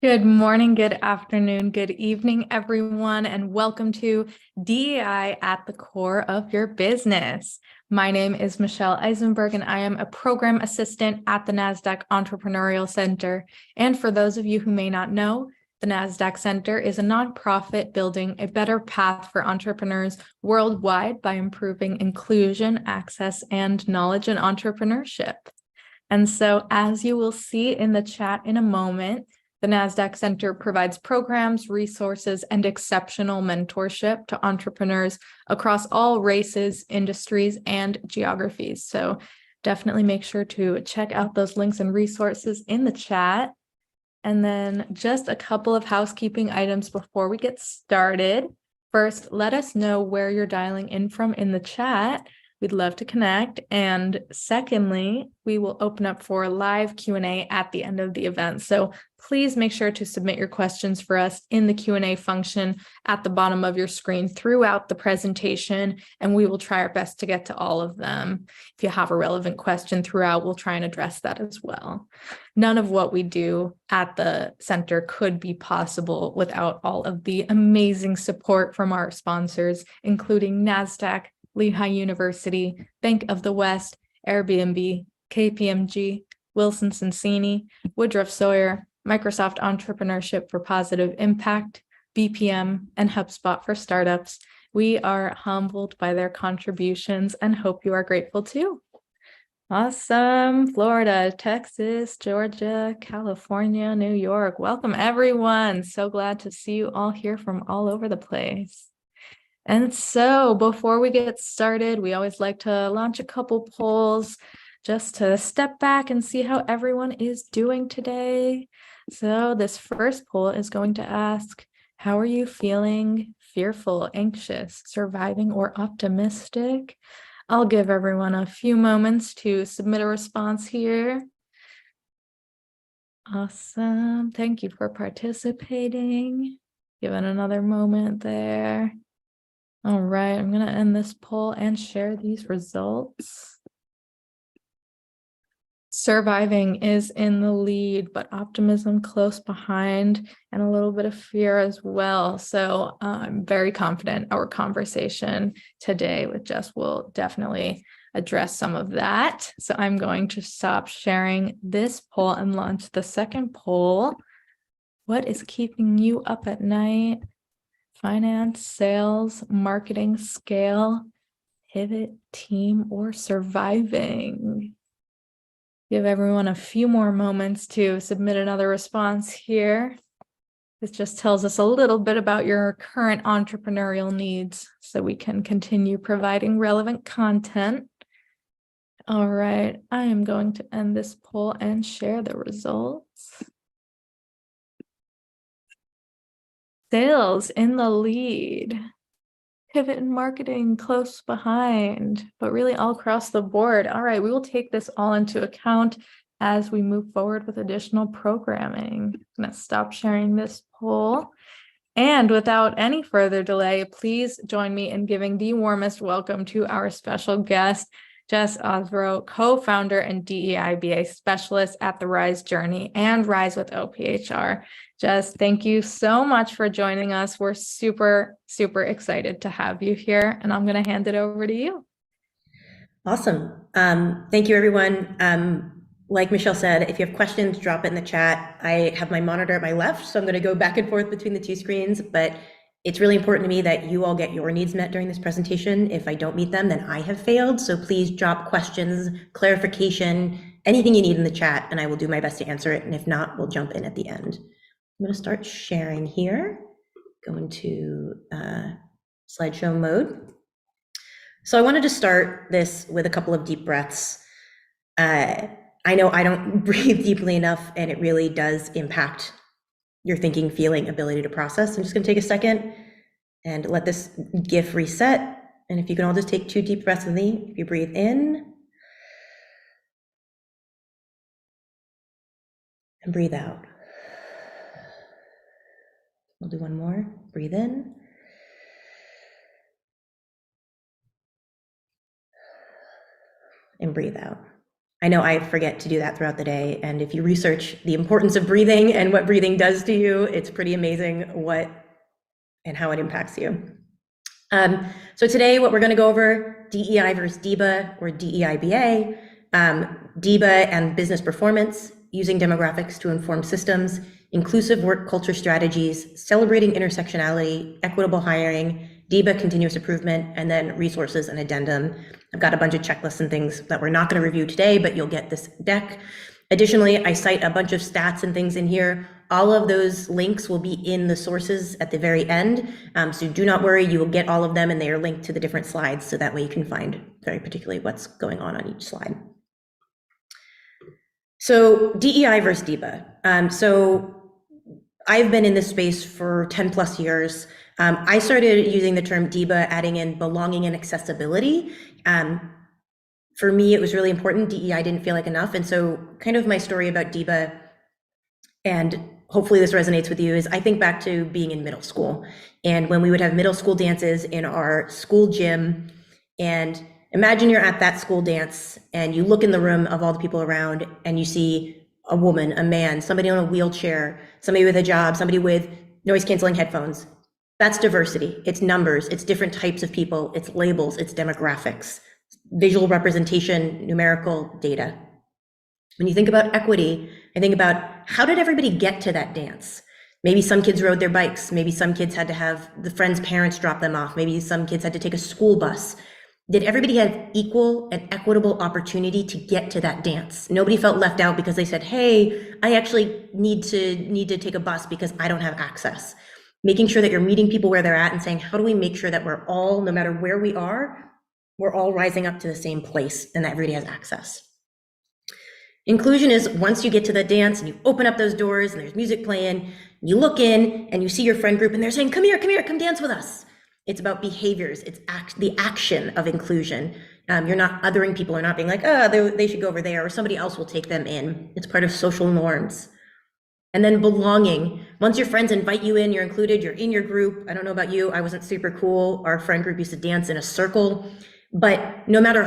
Good morning, good afternoon, good evening, everyone, and welcome to DEI at the core of your business. My name is Michelle Eisenberg, and I am a program assistant at the NASDAQ Entrepreneurial Center. And for those of you who may not know, the NASDAQ Center is a nonprofit building a better path for entrepreneurs worldwide by improving inclusion, access, and knowledge in entrepreneurship. And so, as you will see in the chat in a moment, the NASDAQ Center provides programs, resources, and exceptional mentorship to entrepreneurs across all races, industries, and geographies. So definitely make sure to check out those links and resources in the chat. And then just a couple of housekeeping items before we get started. First, let us know where you're dialing in from in the chat. We'd love to connect. And secondly, we will open up for live Q&A at the end of the event. So please make sure to submit your questions for us in the Q&A function at the bottom of your screen throughout the presentation, and we will try our best to get to all of them. If you have a relevant question throughout, we'll try and address that as well. None of what we do at the center could be possible without all of the amazing support from our sponsors, including NASDAQ, Lehigh University, Bank of the West, Airbnb, KPMG, Wilson Sonsini, Woodruff Sawyer, Microsoft Entrepreneurship for Positive Impact, BPM, and HubSpot for Startups. We are humbled by their contributions and hope you are grateful too. Awesome. Florida, Texas, Georgia, California, New York. Welcome, everyone. So glad to see you all here from all over the place. And so before we get started, we always like to launch a couple polls just to step back and see how everyone is doing today. So this first poll is going to ask, how are you feeling? Fearful, anxious, surviving, or optimistic? I'll give everyone a few moments to submit a response here. Awesome. Thank you for participating. Give it another moment there. All right, I'm going to end this poll and share these results. Surviving is in the lead, but optimism close behind, and a little bit of fear as well. So I'm very confident our conversation today with Jes will definitely address some of that. So I'm going to stop sharing this poll and launch the second poll. What is keeping you up at night? Finance, sales, marketing, scale, pivot, team, or surviving? Give everyone a few more moments to submit another response here. This just tells us a little bit about your current entrepreneurial needs so we can continue providing relevant content. All right, I am going to end this poll and share the results. Sales in the lead, pivot and marketing close behind, but really all across the board. All right, we will take this all into account as we move forward with additional programming. I'm going to stop sharing this poll. And without any further delay, please join me in giving the warmest welcome to our special guest, Jes Osrow, co-founder and DEIBA specialist at the Rise Journey and Rise with OPHR. Jes, thank you so much for joining us. We're super, super excited to have you here, and I'm going to hand it over to you. Awesome. Thank you, everyone. Like Michelle said, if you have questions, drop it in the chat. I have my monitor at my left, so I'm going to go back and forth between the two screens, but it's really important to me that you all get your needs met during this presentation. If I don't meet them, then I have failed. So please drop questions, clarification, anything you need in the chat, and I will do my best to answer it. And if not, we'll jump in at the end. I'm going to start sharing here, go into slideshow mode. So I wanted to start this with a couple of deep breaths. I know I don't breathe deeply enough, and it really does impact your thinking, feeling, ability to process. I'm just going to take a second and let this GIF reset. And if you can all just take 2 deep breaths with me, if you breathe in and breathe out. We'll do one more. Breathe in and breathe out. I know I forget to do that throughout the day. And if you research the importance of breathing and what breathing does to you, it's pretty amazing what and how it impacts you. So today, what we're going to go over, DEI versus DEIBA or DEIBA, DEIBA and business performance, using demographics to inform systems, inclusive work culture strategies, celebrating intersectionality, equitable hiring, DEIBA continuous improvement, and then resources and addendum. I've got a bunch of checklists and things that we're not going to review today, but you'll get this deck. Additionally, I cite a bunch of stats and things in here. All of those links will be in the sources at the very end. So do not worry, you will get all of them and they are linked to the different slides. So that way you can find very particularly what's going on each slide. So DEI versus DEIBA. So I've been in this space for 10 plus years. I started using the term DEIBA, adding in belonging and accessibility. For me, it was really important. DEI didn't feel like enough. And so kind of my story about DEIBA, and hopefully this resonates with you, is I think back to being in middle school. And when we would have middle school dances in our school gym, and imagine you're at that school dance and you look in the room of all the people around and you see a woman, a man, somebody on a wheelchair, somebody with a job, somebody with noise canceling headphones. That's diversity. It's numbers, it's different types of people, it's labels, it's demographics, visual representation, numerical data. When you think about equity, I think about how did everybody get to that dance? Maybe some kids rode their bikes. Maybe some kids had to have the friend's parents drop them off. Maybe some kids had to take a school bus. Did everybody have equal and equitable opportunity to get to that dance? Nobody felt left out because they said, hey, I actually need to take a bus because I don't have access. Making sure that you're meeting people where they're at and saying, how do we make sure that we're all, no matter where we are, we're all rising up to the same place and that everybody has access. Inclusion is once you get to the dance and you open up those doors and there's music playing, you look in and you see your friend group and they're saying, come here, come dance with us. It's about behaviors. It's the action of inclusion. You're not othering people or not being like, oh, they should go over there or somebody else will take them in. It's part of social norms. And then belonging. Once your friends invite you in, you're included, you're in your group. I don't know about you, I wasn't super cool. Our friend group used to dance in a circle. But no matter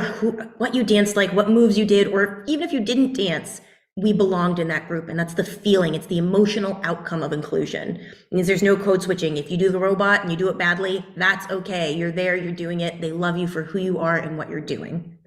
what you danced like, what moves you did, or even if you didn't dance, we belonged in that group. And that's the feeling, it's the emotional outcome of inclusion. It means there's no code switching. If you do the robot and you do it badly, that's okay. You're there, you're doing it. They love you for who you are and what you're doing.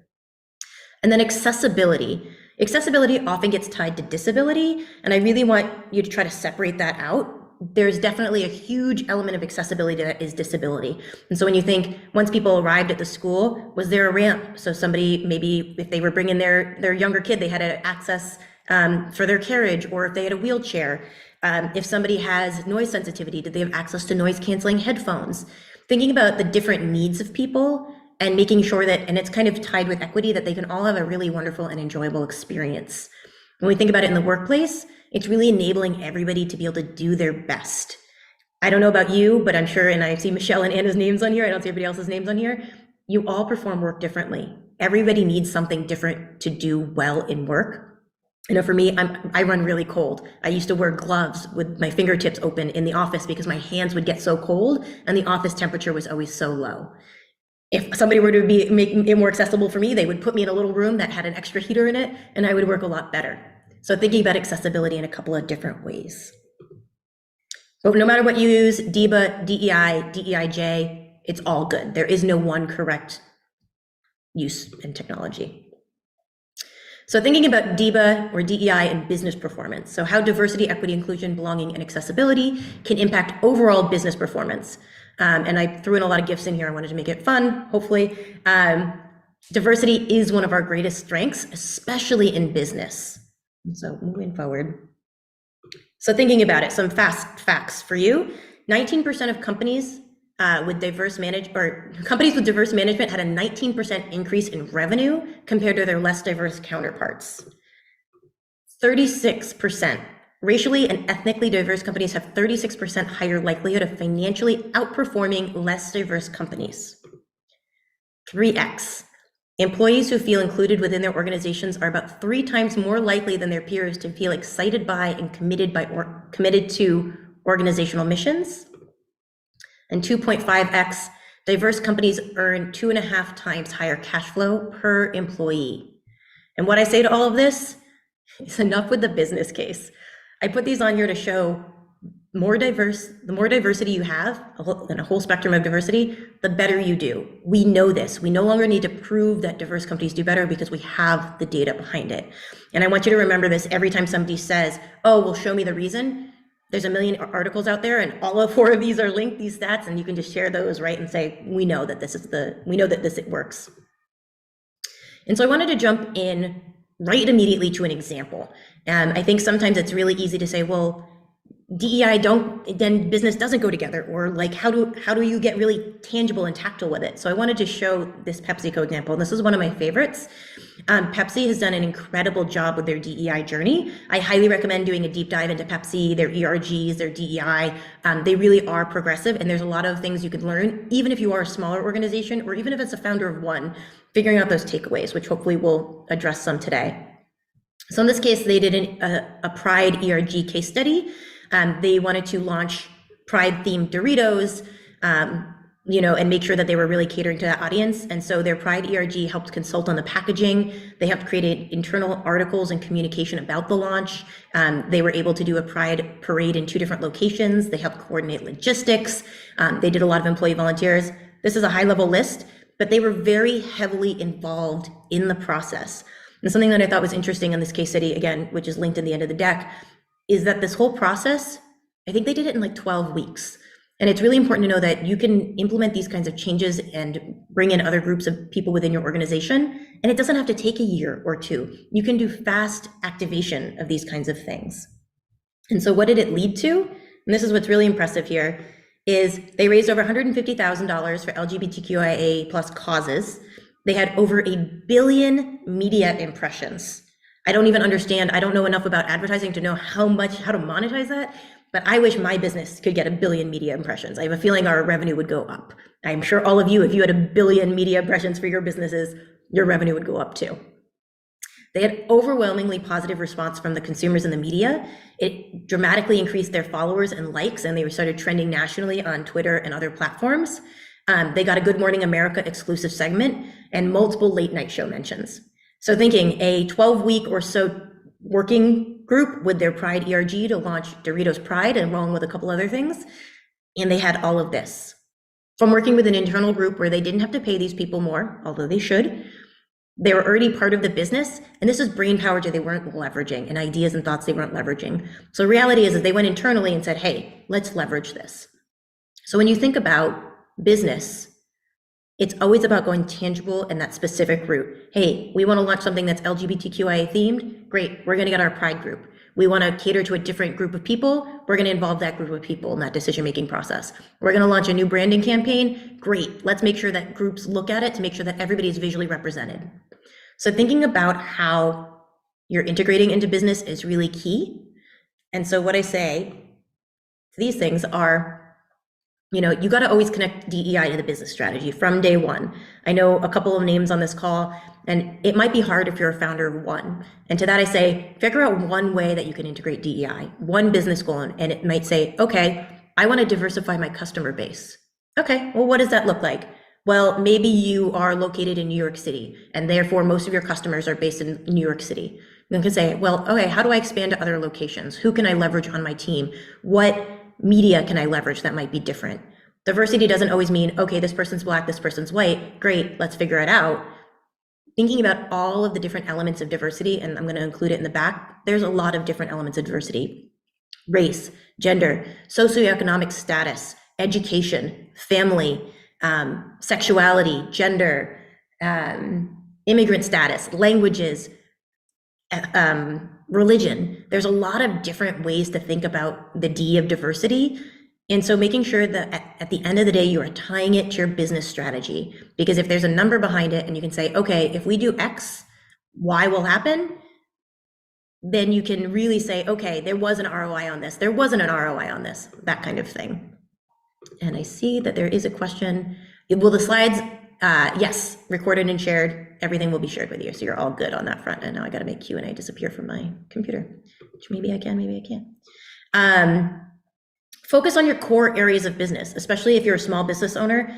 And then accessibility. Accessibility often gets tied to disability. And I really want you to try to separate that out. There's definitely a huge element of accessibility that is disability. And so when you think, once people arrived at the school, was there a ramp? So somebody, maybe if they were bringing their younger kid, they had access for their carriage, or if they had a wheelchair. If somebody has noise sensitivity, did they have access to noise canceling headphones? Thinking about the different needs of people and making sure that, and it's kind of tied with equity, that they can all have a really wonderful and enjoyable experience. When we think about it in the workplace, it's really enabling everybody to be able to do their best. I don't know about you, but I'm sure, and I see Michelle and Anna's names on here, I don't see everybody else's names on here, you all perform work differently. Everybody needs something different to do well in work. You know, for me, I run really cold. I used to wear gloves with my fingertips open in the office because my hands would get so cold and the office temperature was always so low. If somebody were to make it more accessible for me, they would put me in a little room that had an extra heater in it and I would work a lot better. So thinking about accessibility in a couple of different ways. So no matter what you use, DEIBA, DEI, DEIJ, it's all good. There is no one correct use in technology. So thinking about DEIBA or DEI and business performance. So how diversity, equity, inclusion, belonging, and accessibility can impact overall business performance. And I threw in a lot of GIFs in here. I wanted to make it fun, hopefully. Diversity is one of our greatest strengths, especially in business. So moving forward. So thinking about it, some fast facts for you. 19% of companies with diverse management had a 19% increase in revenue compared to their less diverse counterparts. 36%. Racially and ethnically diverse companies have 36% higher likelihood of financially outperforming less diverse companies. 3x. Employees who feel included within their organizations are about 3 times more likely than their peers to feel excited by and committed to organizational missions. And 2.5x, diverse companies earn 2.5 times higher cash flow per employee. And what I say to all of this is enough with the business case. I put these on here to show the more diversity you have, and a whole spectrum of diversity, the better you do. We know this. We no longer need to prove that diverse companies do better because we have the data behind it. And I want you to remember this every time somebody says, oh, well, show me the reason. There's a million articles out there and all 4 of these are linked, these stats, and you can just share those, right? And say, we know that this it works. And so I wanted to jump in right immediately to an example. I think sometimes it's really easy to say, well, DEI then business doesn't go together, or like how do you get really tangible and tactile with it? So I wanted to show this PepsiCo example, and this is one of my favorites. Pepsi has done an incredible job with their DEI journey. I highly recommend doing a deep dive into Pepsi, their ERGs, their DEI. They really are progressive, and there's a lot of things you can learn, even if you are a smaller organization, or even if it's a founder of one, figuring out those takeaways, which hopefully we'll address some today. So in this case, they did a Pride ERG case study. They wanted to launch Pride-themed Doritos, and make sure that they were really catering to that audience. And so their Pride ERG helped consult on the packaging. They helped create internal articles and communication about the launch. They were able to do a Pride parade in 2 different locations. They helped coordinate logistics. They did a lot of employee volunteers. This is a high-level list, but they were very heavily involved in the process. And something that I thought was interesting in this case study, again, which is linked in the end of the deck, is that this whole process, I think they did it in like 12 weeks. And it's really important to know that you can implement these kinds of changes and bring in other groups of people within your organization. And it doesn't have to take a year or 2. You can do fast activation of these kinds of things. And so what did it lead to? And this is what's really impressive here, is they raised over $150,000 for LGBTQIA plus causes. They had over 1 billion media impressions. I don't even understand. I don't know enough about advertising to know how to monetize that, but I wish my business could get 1 billion media impressions. I have a feeling our revenue would go up. I'm sure all of you, if you had 1 billion media impressions for your businesses, your revenue would go up too. They had overwhelmingly positive response from the consumers and the media. It dramatically increased their followers and likes, and they started trending nationally on Twitter and other platforms. They got a Good Morning America exclusive segment and multiple late night show mentions. So thinking a 12-week or so working group with their Pride ERG to launch Doritos Pride, and along with a couple other things, and they had all of this. From working with an internal group where they didn't have to pay these people more, although they should, they were already part of the business, and this is brain power they weren't leveraging, and ideas and thoughts they weren't leveraging. So reality is they went internally and said, hey, let's leverage this. So when you think about business, it's always about going tangible in that specific route. Hey, we want to launch something that's LGBTQIA themed. Great, we're going to get our Pride group. We want to cater to a different group of people. We're going to involve that group of people in that decision-making process. We're going to launch a new branding campaign. Great, let's make sure that groups look at it to make sure that everybody is visually represented. So thinking about how you're integrating into business is really key. And so what I say to these things are, you got to always connect DEI to the business strategy from day one. I know a couple of names on this call, and it might be hard if you're a founder of one. And to that I say, figure out one way that you can integrate DEI, one business goal, and it might say, okay, I want to diversify my customer base. Okay, well, what does that look like? Well, maybe you are located in New York City, and therefore most of your customers are based in New York City. You can say, well, okay, how do I expand to other locations? Who can I leverage on my team? What media can I leverage that might be different? Diversity doesn't always mean, okay, this person's Black, this person's white. Great, let's figure it out. Thinking about all of the different elements of diversity, and I'm going to include it in the back, there's a lot of different elements of diversity. Race, gender, socioeconomic status, education, family, sexuality, gender, immigrant status, languages, religion. There's a lot of different ways to think about the D of diversity. And so making sure that at the end of the day, you are tying it to your business strategy, because if there's a number behind it and you can say, okay, if we do X, Y will happen, then you can really say, okay, there was an ROI on this. There wasn't an ROI on this, that kind of thing. And I see that there is a question. Will the slides, yes, recorded and shared, everything will be shared with you. So you're all good on that front. And now I got to make Q&A disappear from my computer, which maybe I can, maybe I can't. Focus on your core areas of business, especially if you're a small business owner.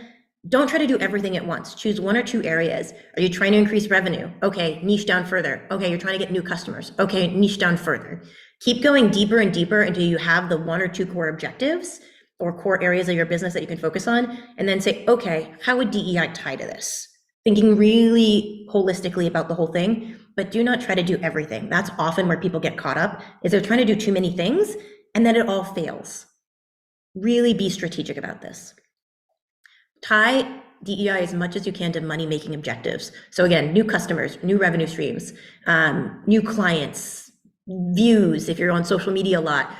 Don't try to do everything at once. Choose one or two areas. Are you trying to increase revenue? Okay, niche down further. Okay, you're trying to get new customers. Okay, niche down further. Keep going deeper and deeper until you have the one or two core objectives or core areas of your business that you can focus on, and then say, okay, how would DEI tie to this? Thinking really holistically about the whole thing, but do not try to do everything. That's often where people get caught up, is they're trying to do too many things and then it all fails. Really be strategic about this. Tie DEI as much as you can to money-making objectives. So again, new customers, new revenue streams, new clients, views, if you're on social media a lot,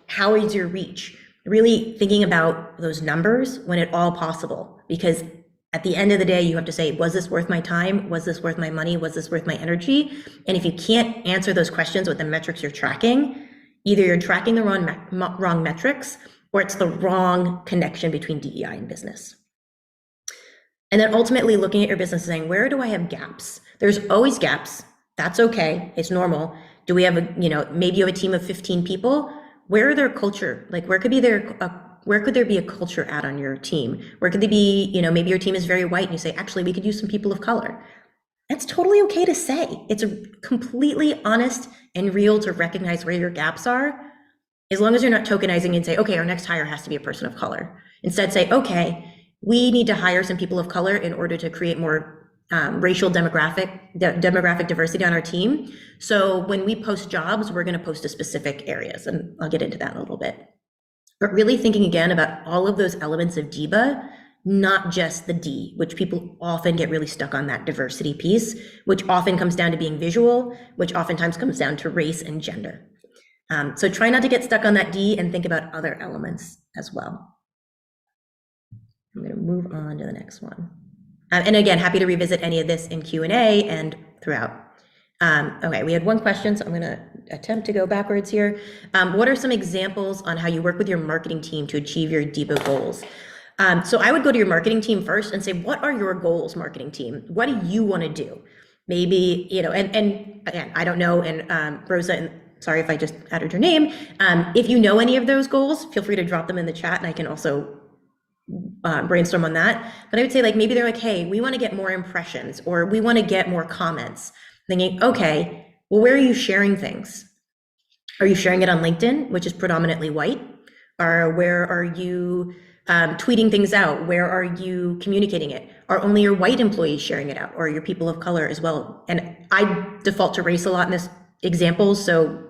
how is your reach? Really thinking about those numbers when at all possible, because at the end of the day, you have to say, was this worth my time? Was this worth my money? Was this worth my energy? And if you can't answer those questions with the metrics you're tracking, either you're tracking the wrong metrics, or it's the wrong connection between DEI and business. And then ultimately looking at your business and saying, where do I have gaps? There's always gaps. That's okay. It's normal. Do we have maybe you have a team of 15 people? Where are their culture? Like where could there be a culture at on your team? Where could they be, maybe your team is very white and you say, actually, we could use some people of color. That's totally okay to say. It's completely honest and real to recognize where your gaps are, as long as you're not tokenizing and say, okay, our next hire has to be a person of color. Instead say, okay, we need to hire some people of color in order to create more racial demographic diversity on our team. So when we post jobs, we're going to post to specific areas, and I'll get into that in a little bit. But really thinking again about all of those elements of DEIBA, not just the D, which people often get really stuck on, that diversity piece, which often comes down to being visual, which oftentimes comes down to race and gender. So try not to get stuck on that D and think about other elements as well. I'm going to move on to the next one. And again, happy to revisit any of this in Q&A and throughout. Okay, we had one question, so I'm going to attempt to go backwards here. What are some examples on how you work with your marketing team to achieve your DEIBA goals? So I would go to your marketing team first and say, what are your goals, marketing team? What do you want to do? Maybe, and again, I don't know, and Rosa, and sorry if I just added your name. If you know any of those goals, feel free to drop them in the chat and I can also brainstorm on that. But I would say maybe they're like, hey, we want to get more impressions or we want to get more comments. Thinking, okay, well, where are you sharing things? Are you sharing it on LinkedIn, which is predominantly white? Or where are you tweeting things out? Where are you communicating it? Are only your white employees sharing it out, or your people of color as well? And I default to race a lot in this example, so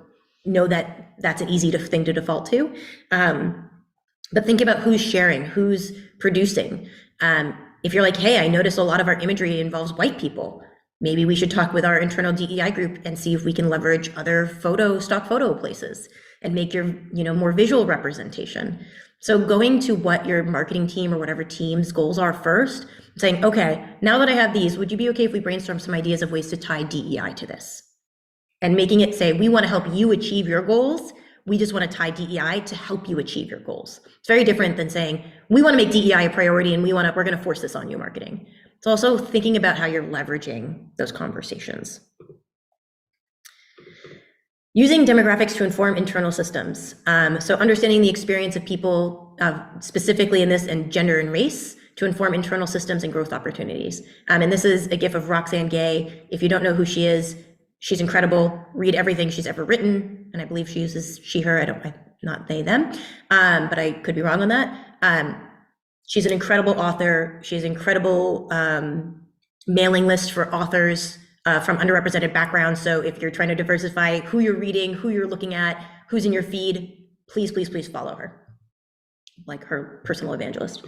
know that that's an easy thing to default to. But think about who's sharing, who's producing. If you're like, hey, I notice a lot of our imagery involves white people, maybe we should talk with our internal DEI group and see if we can leverage other stock photo places and make your more visual representation. So going to what your marketing team or whatever team's goals are first, saying, okay, now that I have these, would you be okay if we brainstorm some ideas of ways to tie DEI to this? And making it say, we want to help you achieve your goals. We just want to tie DEI to help you achieve your goals. It's very different than saying, we want to make DEI a priority and we're going to force this on you, marketing. It's also thinking about how you're leveraging those conversations. Using demographics to inform internal systems. So understanding the experience of people, specifically in this, and gender and race, to inform internal systems and growth opportunities. And this is a GIF of Roxane Gay. If you don't know who she is, she's incredible. Read everything she's ever written. And I believe she uses she, her, not they, them. But I could be wrong on that. She's an incredible author. She has an incredible mailing list for authors from underrepresented backgrounds. So if you're trying to diversify who you're reading, who you're looking at, who's in your feed, please, please, please follow her, like her personal evangelist.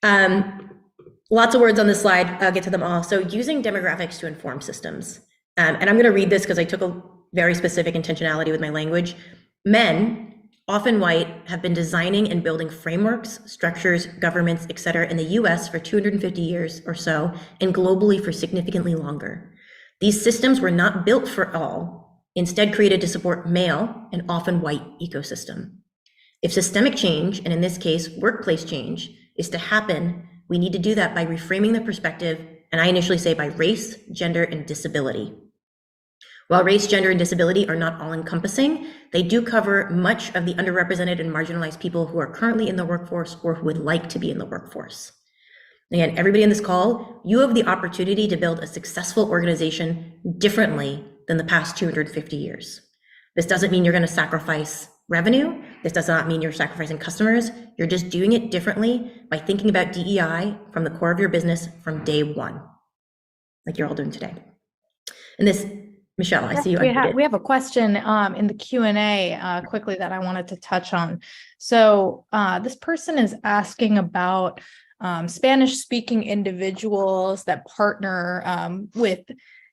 Lots of words on this slide. I'll get to them all. So using demographics to inform systems. And I'm going to read this because I took a very specific intentionality with my language. Men, often white, have been designing and building frameworks, structures, governments, et cetera, in the US for 250 years or so, and globally for significantly longer. These systems were not built for all, instead created to support male and often white ecosystem. If systemic change, and in this case, workplace change, is to happen, we need to do that by reframing the perspective, and I initially say by race, gender, and disability. While race, gender, and disability are not all-encompassing, they do cover much of the underrepresented and marginalized people who are currently in the workforce or who would like to be in the workforce. Again, everybody in this call, you have the opportunity to build a successful organization differently than the past 250 years. This doesn't mean you're going to sacrifice revenue. This does not mean you're sacrificing customers. You're just doing it differently by thinking about DEI from the core of your business from day one, like you're all doing today. And this, Michelle, I see you. We have a question in the Q&A quickly that I wanted to touch on. So this person is asking about Spanish-speaking individuals that partner with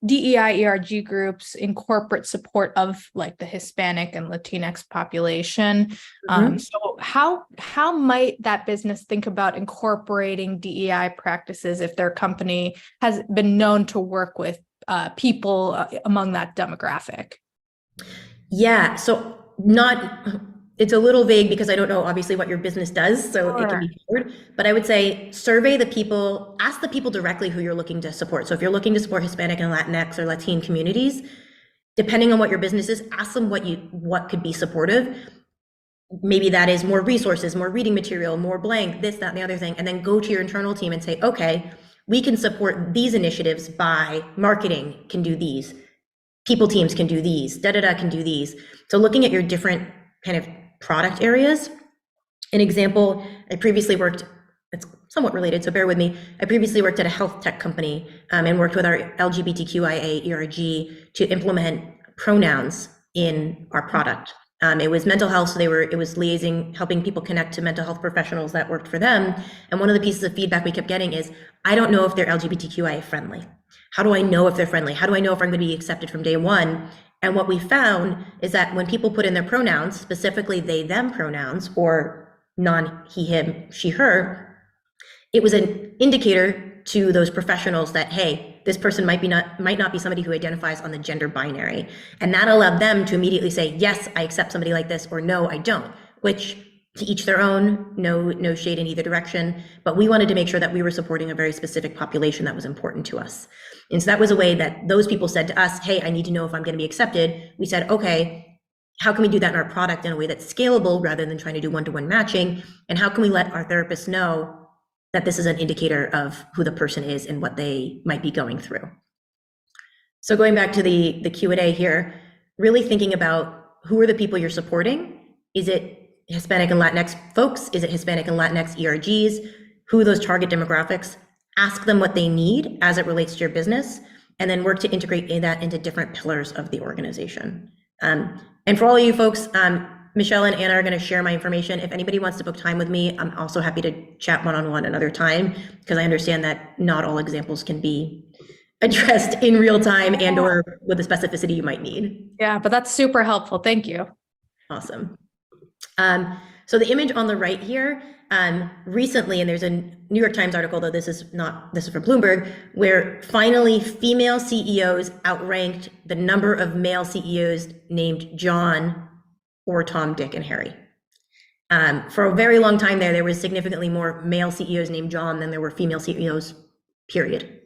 DEI ERG groups in corporate support of like the Hispanic and Latinx population. So how might that business think about incorporating DEI practices if their company has been known to work with people among that demographic? Yeah, so it's a little vague because I don't know obviously what your business does, so It can be covered, but I would say survey the people, ask the people directly who you're looking to support. So if you're looking to support Hispanic and Latinx or Latine communities, depending on what your business is, ask them what could be supportive. Maybe that is more resources, more reading material, more blank, this, that, and the other thing, and then go to your internal team and say, okay, we can support these initiatives by marketing can do these, people teams can do these, da-da-da can do these. So looking at your different kind of product areas. An example, I previously worked, it's somewhat related, so bear with me. I previously worked at a health tech company and worked with our LGBTQIA ERG to implement pronouns in our product. It was mental health, so it was liaising, helping people connect to mental health professionals that worked for them. And one of the pieces of feedback we kept getting is, I don't know if they're LGBTQIA friendly. How do I know if they're friendly? How do I know if I'm going to be accepted from day one? And what we found is that when people put in their pronouns, specifically they, them pronouns, or non-he, him, she, her, it was an indicator to those professionals that, hey, this person might not be somebody who identifies on the gender binary. And that allowed them to immediately say, yes, I accept somebody like this, or no, I don't, which to each their own, no shade in either direction. But we wanted to make sure that we were supporting a very specific population that was important to us. And so that was a way that those people said to us, hey, I need to know if I'm going to be accepted. We said, okay, how can we do that in our product in a way that's scalable rather than trying to do one-to-one matching? And how can we let our therapists know that this is an indicator of who the person is and what they might be going through? So going back to the Q&A here, really thinking about who are the people you're supporting. Is it Hispanic and Latinx folks? Is it Hispanic and Latinx ERGs? Who are those target demographics? Ask them what they need as it relates to your business, and then work to integrate that into different pillars of the organization. And for all of you folks, Michelle and Anna are going to share my information. If anybody wants to book time with me, I'm also happy to chat one-on-one another time, because I understand that not all examples can be addressed in real time and or with the specificity you might need. Yeah, but that's super helpful. Thank you. Awesome. So the image on the right here, recently, and there's a New York Times article, though this is from Bloomberg, where finally female CEOs outranked the number of male CEOs named John or Tom, Dick, and Harry. For a very long time there was significantly more male CEOs named John than there were female CEOs, period.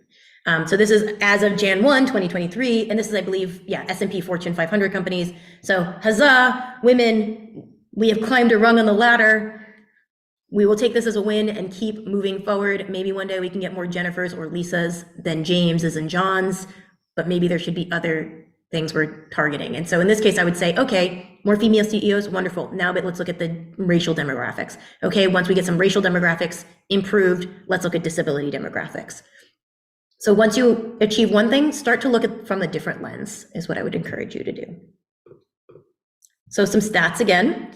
So this is as of Jan 1, 2023, and this is, I believe, S&P Fortune 500 companies. So huzzah, women, we have climbed a rung on the ladder. We will take this as a win and keep moving forward. Maybe one day we can get more Jennifers or Lisas than Jameses and Johns, but maybe there should be other things we're targeting. And so in this case, I would say, okay, more female CEOs, wonderful. Now, but let's look at the racial demographics. Okay, once we get some racial demographics improved, let's look at disability demographics. So once you achieve one thing, start to look at from a different lens is what I would encourage you to do. So some stats again.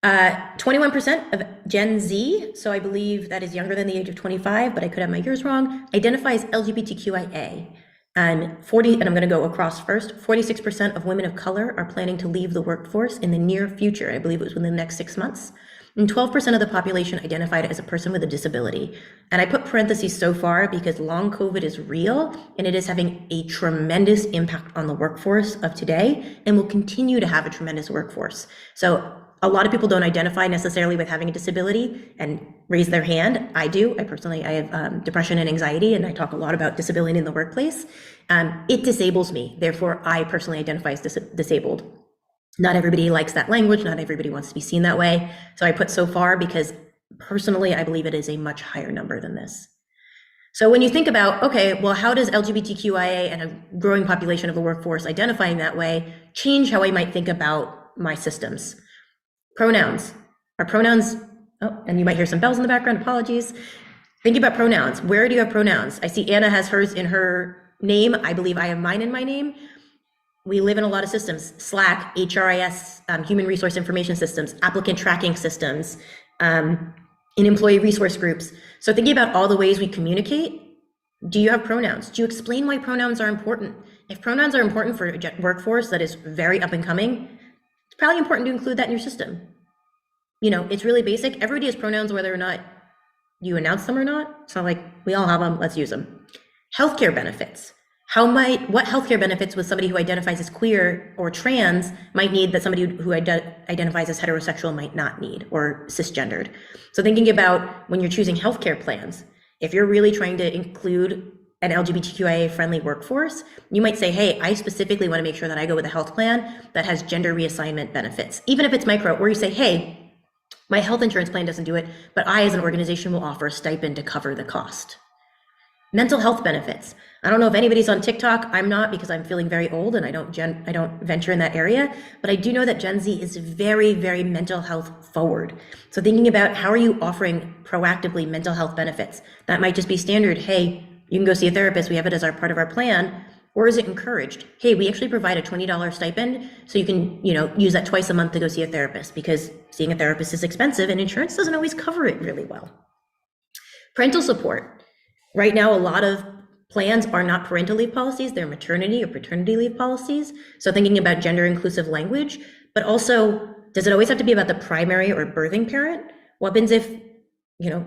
21% of Gen Z, so I believe that is younger than the age of 25, but I could have my years wrong, identifies LGBTQIA. And I'm going to go across first, 46% of women of color are planning to leave the workforce in the near future. I believe it was within the next 6 months. And 12% of the population identified as a person with a disability. And I put parentheses so far because long COVID is real and it is having a tremendous impact on the workforce of today and will continue to have a tremendous workforce. So a lot of people don't identify necessarily with having a disability and raise their hand. I do. I have depression and anxiety, and I talk a lot about disability in the workplace. It disables me. Therefore, I personally identify as disabled. Not everybody likes that language. Not everybody wants to be seen that way. So I put so far because personally, I believe it is a much higher number than this. So when you think about, okay, well, how does LGBTQIA and a growing population of the workforce identifying that way change how I might think about my systems? Pronouns. Are pronouns, oh, and you might hear some bells in the background, apologies. Think about pronouns. Where do you have pronouns? I see Anna has hers in her name. I believe I have mine in my name. We live in a lot of systems, Slack, HRIS, human resource information systems, applicant tracking systems, in employee resource groups. So thinking about all the ways we communicate, do you have pronouns? Do you explain why pronouns are important? If pronouns are important for a workforce that is very up and coming, it's probably important to include that in your system. You know, it's really basic. Everybody has pronouns whether or not you announce them or not. It's not like we all have them, let's use them. Healthcare benefits. What healthcare benefits would somebody who identifies as queer or trans might need that somebody who identifies as heterosexual might not need, or cisgendered? So thinking about when you're choosing healthcare plans, if you're really trying to include an LGBTQIA friendly workforce, you might say, hey, I specifically want to make sure that I go with a health plan that has gender reassignment benefits, even if it's micro, or you say, hey, my health insurance plan doesn't do it, but I as an organization will offer a stipend to cover the cost. Mental health benefits. I don't know if anybody's on TikTok. I'm not, because I'm feeling very old and I don't venture in that area, but I do know that Gen Z is very, very mental health forward. So thinking about how are you offering proactively mental health benefits? That might just be standard. Hey, you can go see a therapist. We have it as part of our plan. Or is it encouraged? Hey, we actually provide a $20 stipend, so you can, use that twice a month to go see a therapist, because seeing a therapist is expensive and insurance doesn't always cover it really well. Parental support. Right now, a lot of plans are not parental leave policies, they're maternity or paternity leave policies. So thinking about gender inclusive language, but also, does it always have to be about the primary or birthing parent? What happens if,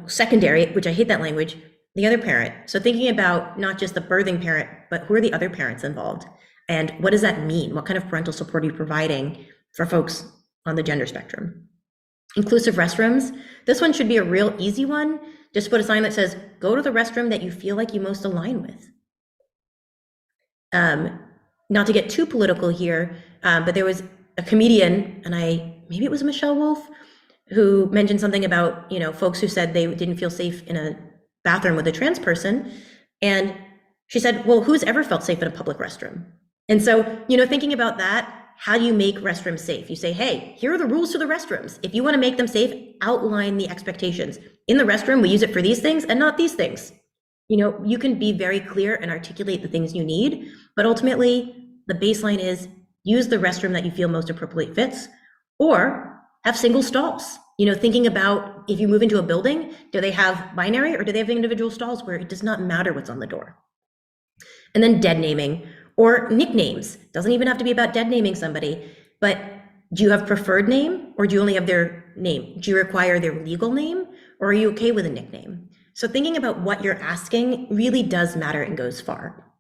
secondary, which I hate that language, the other parent? So thinking about not just the birthing parent, but who are the other parents involved? And what does that mean? What kind of parental support are you providing for folks on the gender spectrum? Inclusive restrooms. This one should be a real easy one. Just put a sign that says, go to the restroom that you feel like you most align with. Not to get too political here, but there was a comedian, and maybe it was Michelle Wolf, who mentioned something about, folks who said they didn't feel safe in a bathroom with a trans person. And she said, well, who's ever felt safe in a public restroom? And so, thinking about that, how do you make restrooms safe? You say, hey, here are the rules to the restrooms. If you want to make them safe, outline the expectations. In the restroom, we use it for these things and not these things. You can be very clear and articulate the things you need, but ultimately the baseline is use the restroom that you feel most appropriately fits, or have single stalls. Thinking about, if you move into a building, do they have binary or do they have individual stalls where it does not matter what's on the door? And then dead naming or nicknames. Doesn't even have to be about dead naming somebody, but do you have preferred name, or do you only have their name? Do you require their legal name, or are you okay with a nickname? So thinking about what you're asking really does matter and goes far.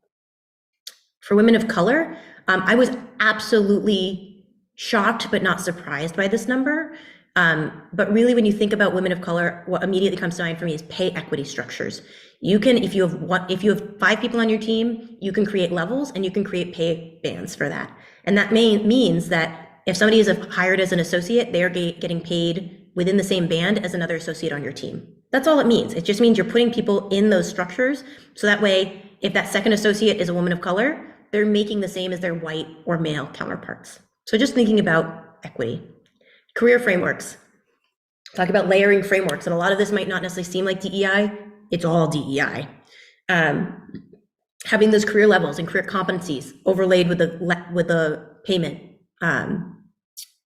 For women of color, I was absolutely shocked but not surprised by this number. But really, when you think about women of color, what immediately comes to mind for me is pay equity structures. You can, if you have 5 people on your team, you can create levels and you can create pay bands for that. And that means that if somebody is hired as an associate, they are getting paid within the same band as another associate on your team. That's all it means. It just means you're putting people in those structures. So that way, if that second associate is a woman of color, they're making the same as their white or male counterparts. So just thinking about equity. Career frameworks. Talk about layering frameworks. And a lot of this might not necessarily seem like DEI. It's all DEI. Having those career levels and career competencies overlaid with the payment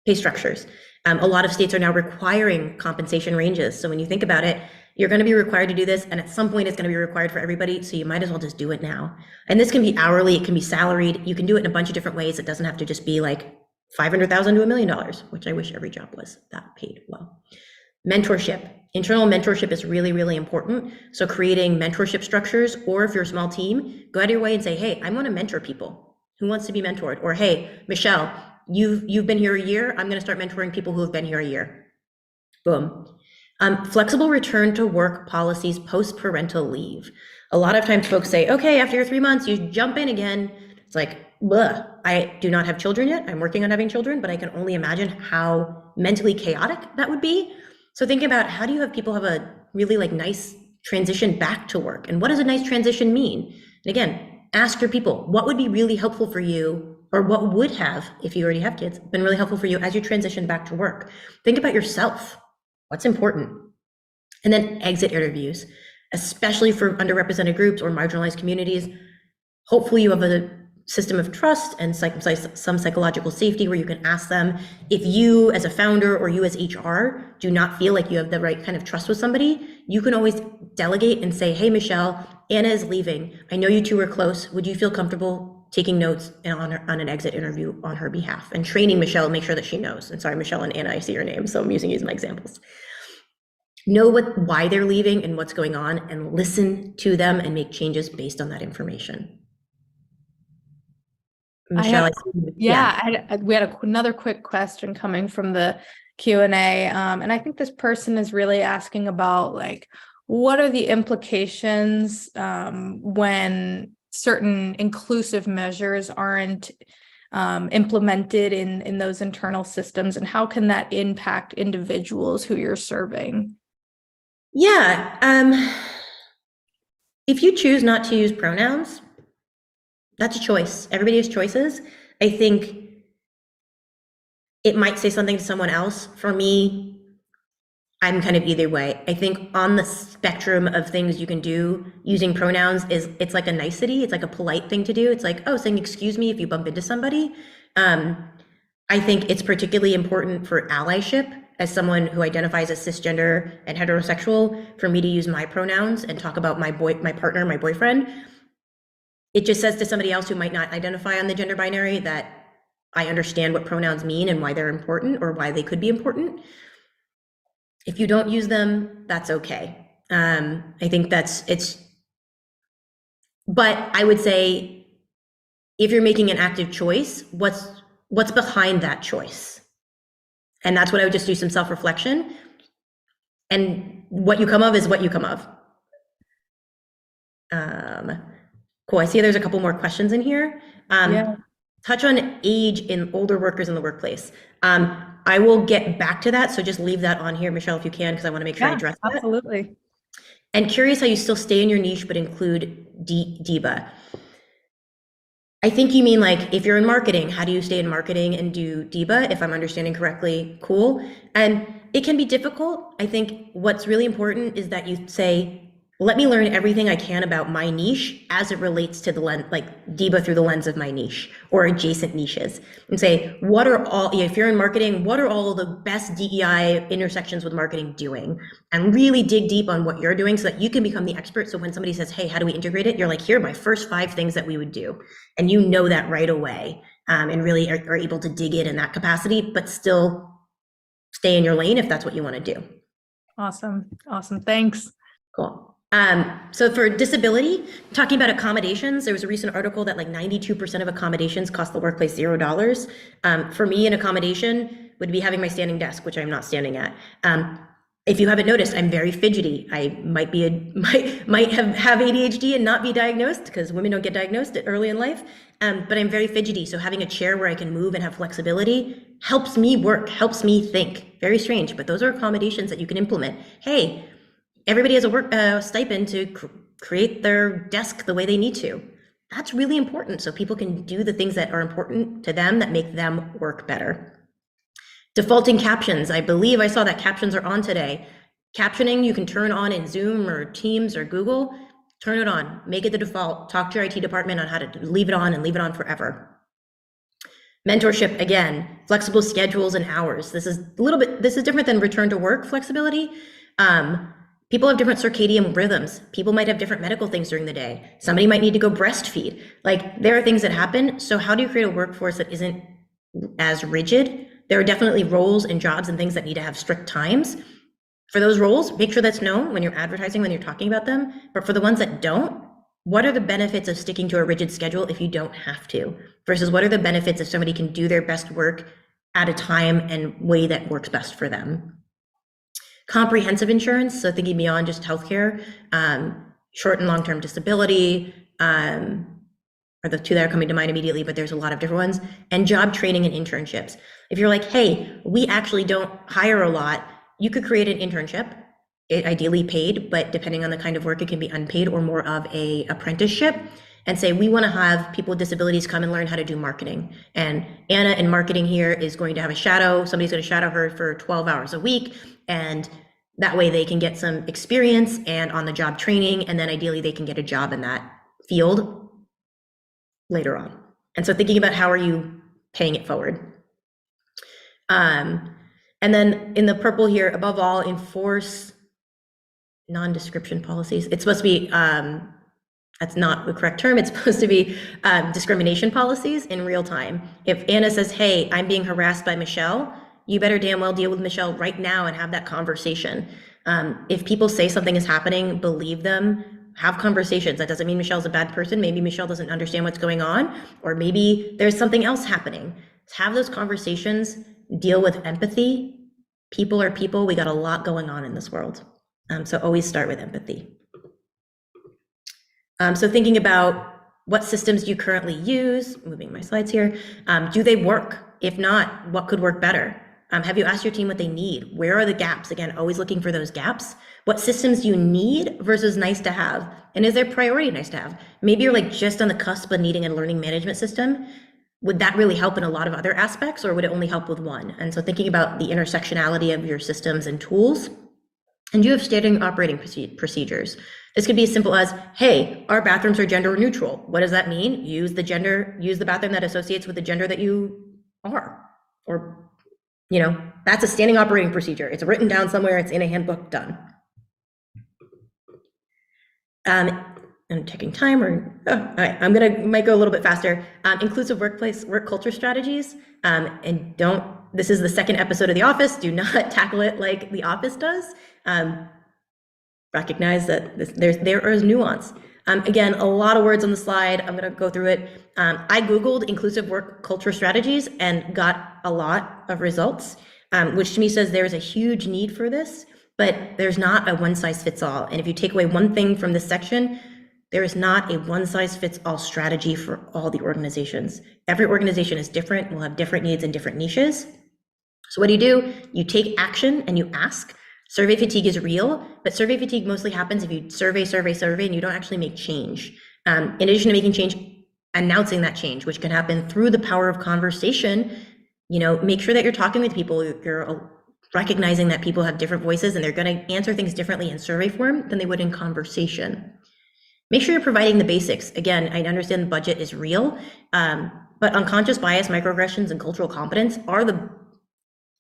pay structures. A lot of states are now requiring compensation ranges. So when you think about it, you're going to be required to do this, and at some point it's going to be required for everybody, so you might as well just do it now. And this can be hourly, it can be salaried, you can do it in a bunch of different ways. It doesn't have to just be like $500,000 to $1 million, which I wish every job was that paid well. Mentorship. Internal mentorship is really, really important. So creating mentorship structures, or if you're a small team, go out of your way and say, hey, I want to mentor people. Who wants to be mentored? Or hey, Michelle, you've been here a year. I'm going to start mentoring people who have been here a year. Boom. Flexible return to work policies post-parental leave. A lot of times folks say, okay, after your 3 months, you jump in again. It's like, bleh. I do not have children yet. I'm working on having children, but I can only imagine how mentally chaotic that would be. So think about, how do you have people have a really nice transition back to work. And what does a nice transition mean? And again, ask your people, what would be really helpful for you, or what would have, if you already have kids, been really helpful for you as you transition back to work? Think about yourself. What's important? And then exit interviews, especially for underrepresented groups or marginalized communities. Hopefully you have a system of trust and some psychological safety where you can ask them. If you as a founder or you as HR do not feel like you have the right kind of trust with somebody, you can always delegate and say, hey, Michelle, Anna is leaving. I know you two are close. Would you feel comfortable taking notes on an exit interview on her behalf? And training Michelle, make sure that she knows. And sorry, Michelle and Anna, I see your names, so I'm using you as my examples. Know why they're leaving and what's going on, and listen to them and make changes based on that information. Michelle, we had another quick question coming from the Q&A, and I think this person is really asking about, like, what are the implications when certain inclusive measures aren't implemented in those internal systems, and how can that impact individuals who you're serving? Yeah, if you choose not to use pronouns, that's a choice. Everybody has choices. I think it might say something to someone else. For me, I'm kind of either way. I think on the spectrum of things you can do, using pronouns it's like a nicety. It's like a polite thing to do. It's like, oh, saying excuse me if you bump into somebody. I think it's particularly important for allyship as someone who identifies as cisgender and heterosexual, for me to use my pronouns and talk about my partner, my boyfriend. It just says to somebody else who might not identify on the gender binary that I understand what pronouns mean and why they're important, or why they could be important. If you don't use them, that's okay. I think but I would say, if you're making an active choice, what's behind that choice? And that's what I would just do, some self-reflection. And what you come of is what you come of. Cool, I see there's a couple more questions in here. Touch on age in older workers in the workplace. I will get back to that, so just leave that on here, Michelle, if you can, because I want to make sure I address that. Absolutely. And curious how you still stay in your niche but include DEIBA. I think you mean, like, if you're in marketing, how do you stay in marketing and do DEIBA, if I'm understanding correctly? Cool. And it can be difficult. I think what's really important is that you say, let me learn everything I can about my niche as it relates to the lens, like DEIBA through the lens of my niche or adjacent niches, and say, if you're in marketing, what are all the best DEI intersections with marketing doing? And really dig deep on what you're doing so that you can become the expert. So when somebody says, hey, how do we integrate it? You're like, here are my first 5 things that we would do. And you know that right away, and really are able to dig in that capacity, but still stay in your lane if that's what you want to do. Awesome. Thanks. Cool. So for disability, talking about accommodations, there was a recent article that like 92% of accommodations cost the workplace $0. For me, an accommodation would be having my standing desk, which I'm not standing at. If you haven't noticed, I'm very fidgety. I might have ADHD and not be diagnosed, because women don't get diagnosed early in life. But I'm very fidgety. So having a chair where I can move and have flexibility helps me work, helps me think. Very strange, but those are accommodations that you can implement. Hey, everybody has a stipend to create their desk the way they need to. That's really important, so people can do the things that are important to them that make them work better. Defaulting captions. I believe I saw that captions are on today. Captioning you can turn on in Zoom or Teams or Google. Turn it on, make it the default. Talk to your IT department on how to leave it on and leave it on forever. Mentorship, again, flexible schedules and hours. This is different than return to work flexibility. People have different circadian rhythms. People might have different medical things during the day. Somebody might need to go breastfeed. Like, there are things that happen. So how do you create a workforce that isn't as rigid? There are definitely roles and jobs and things that need to have strict times. For those roles, make sure that's known when you're advertising, when you're talking about them. But for the ones that don't, what are the benefits of sticking to a rigid schedule if you don't have to? Versus what are the benefits if somebody can do their best work at a time and way that works best for them? Comprehensive insurance, so thinking beyond just healthcare, short and long-term disability are the two that are coming to mind immediately, but there's a lot of different ones. And job training and internships. If you're like, hey, we actually don't hire a lot, you could create an internship ideally paid, but depending on the kind of work, it can be unpaid or more of a apprenticeship, and say, we want to have people with disabilities come and learn how to do marketing. And Anna in marketing here is going to have a shadow. Somebody's going to shadow her for 12 hours a week. And that way they can get some experience and on the job training. And then ideally they can get a job in that field later on. And so thinking about how are you paying it forward? And then in the purple here, above all, enforce non-description policies. It's supposed to be, that's not the correct term. It's supposed to be discrimination policies in real time. If Anna says, hey, I'm being harassed by Michelle, you better damn well deal with Michelle right now and have that conversation. If people say something is happening, believe them, have conversations. That doesn't mean Michelle's a bad person. Maybe Michelle doesn't understand what's going on, or maybe there's something else happening. Have those conversations, deal with empathy. People are people. We got a lot going on in this world. So always start with empathy. So thinking about what systems do you currently use, moving my slides here, do they work? If not, what could work better? Have you asked your team what they need? Where are the gaps? Again, always looking for those gaps. What systems do you need versus nice to have? And is there priority nice to have? Maybe you're like just on the cusp of needing a learning management system. Would that really help in a lot of other aspects, or would it only help with one? And so thinking about the intersectionality of your systems and tools. And you have standard operating procedures. This could be as simple as, hey, our bathrooms are gender neutral. What does that mean? Use the bathroom that associates with the gender that you are. Or, that's a standing operating procedure. It's written down somewhere, it's in a handbook, done. I'm checking time, all right, might go a little bit faster. Inclusive workplace, work culture strategies, and this is the second episode of The Office. Do not tackle it like The Office does. Recognize that there is nuance. Again, a lot of words on the slide. I'm going to go through it. I Googled inclusive work culture strategies and got a lot of results, which to me says there's a huge need for this, but there's not a one size fits all. And if you take away one thing from this section, there is not a one size fits all strategy for all the organizations. Every organization is different, will have different needs and different niches. So what do? You take action and you ask. Survey fatigue is real, but survey fatigue mostly happens if you survey, and you don't actually make change. In addition to making change, announcing that change, which can happen through the power of conversation. Make sure that you're talking with people, you're recognizing that people have different voices and they're going to answer things differently in survey form than they would in conversation. Make sure you're providing the basics. Again, I understand the budget is real, but unconscious bias, microaggressions, and cultural competence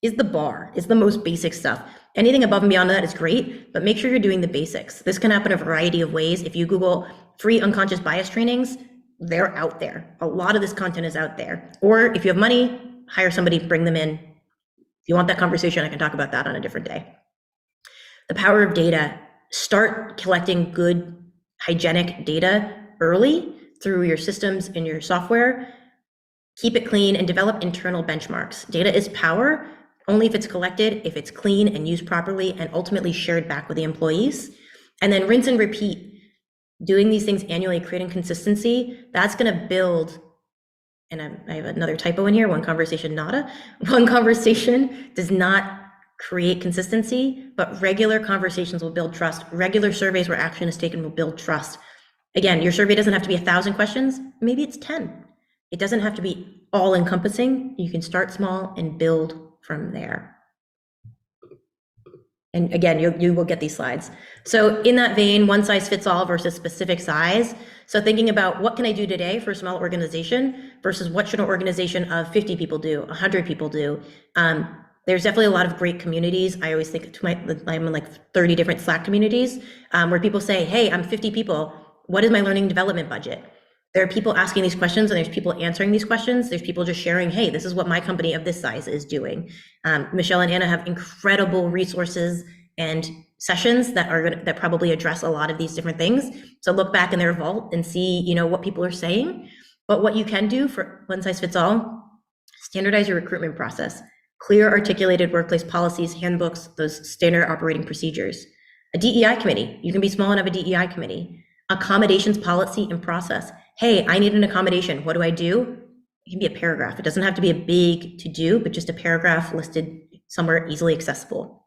is the most basic stuff. Anything above and beyond that is great, but make sure you're doing the basics. This can happen a variety of ways. If you Google free unconscious bias trainings, they're out there. A lot of this content is out there. Or if you have money, hire somebody, bring them in. If you want that conversation, I can talk about that on a different day. The power of data. Start collecting good, hygienic data early through your systems and your software. Keep it clean and develop internal benchmarks. Data is power only if it's collected, if it's clean and used properly, and ultimately shared back with the employees. And then rinse and repeat. Doing these things annually, creating consistency, that's going to build. And I have another typo in here, one conversation does not create consistency, but regular conversations will build trust. Regular surveys where action is taken will build trust. Again, your survey doesn't have to be 1,000 questions, maybe it's 10. It doesn't have to be all encompassing. You can start small and build from there. And again, you will get these slides. So in that vein, one size fits all versus specific size. So thinking about what can I do today for a small organization versus what should an organization of 50 people do, 100 people do. There's definitely a lot of great communities. I always think I'm in like 30 different Slack communities where people say, hey, I'm 50 people. What is my learning and development budget? There are people asking these questions and there's people answering these questions. There's people just sharing, hey, this is what my company of this size is doing. Michelle and Anna have incredible resources and sessions that probably address a lot of these different things. So look back in their vault and see, what people are saying. But what you can do for one size fits all, standardize your recruitment process. Clear articulated workplace policies, handbooks, those standard operating procedures. A DEI committee, you can be small and have a DEI committee. Accommodations policy and process. Hey, I need an accommodation. What do I do? It can be a paragraph. It doesn't have to be a big to do, but just a paragraph listed somewhere easily accessible.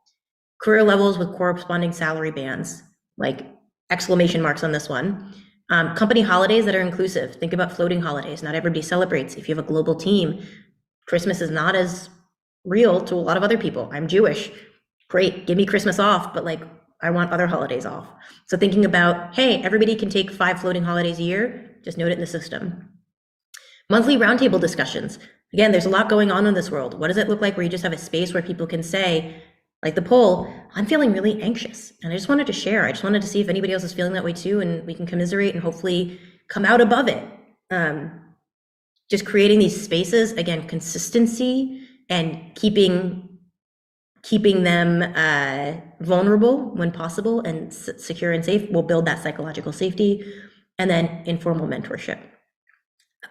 career levels with corresponding salary bands, like exclamation marks on this one. Company holidays that are inclusive. Think about floating holidays. Not everybody celebrates. If you have a global team, Christmas is not as real to a lot of other people. I'm Jewish. Great, give me Christmas off, but like I want other holidays off. So thinking about, hey, everybody can take 5 floating holidays a year, just note it in the system. Monthly roundtable discussions. Again, there's a lot going on in this world. What does it look like where you just have a space where people can say, like the poll, I'm feeling really anxious and I just wanted to share. I just wanted to see if anybody else is feeling that way too, and we can commiserate and hopefully come out above it. Just creating these spaces, again, consistency and keeping them vulnerable when possible and secure and safe will build that psychological safety. And then informal mentorship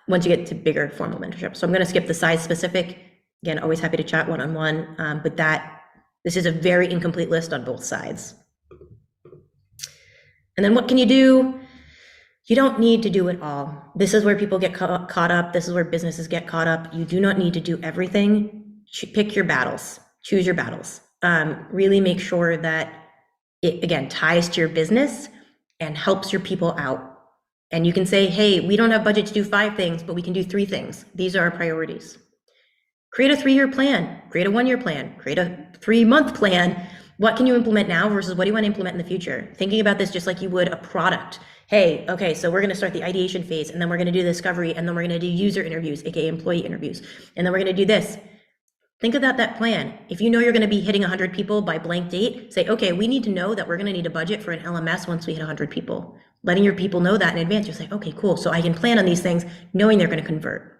once you get to bigger formal mentorship. So I'm going to skip the size specific. Again, always happy to chat one-on-one, but this is a very incomplete list on both sides. And then what can you do? You don't need to do it all. This is where people get caught up. This is where businesses get caught up. You do not need to do everything. Pick your battles, choose your battles. Really make sure that it, again, ties to your business and helps your people out. And you can say, hey, we don't have budget to do 5 things, but we can do 3 things. These are our priorities. Create a 3-year plan, create a 1-year plan, create a 3-month plan. What can you implement now versus what do you want to implement in the future? Thinking about this just like you would a product. Hey, okay, so we're going to start the ideation phase, and then we're going to do the discovery, and then we're going to do user interviews, aka employee interviews, and then we're going to do this. Think about that plan. If you know you're going to be hitting 100 people by blank date, say, okay, we need to know that we're going to need a budget for an LMS once we hit 100 people. Letting your people know that in advance, you're like, okay, cool. So I can plan on these things knowing they're going to convert.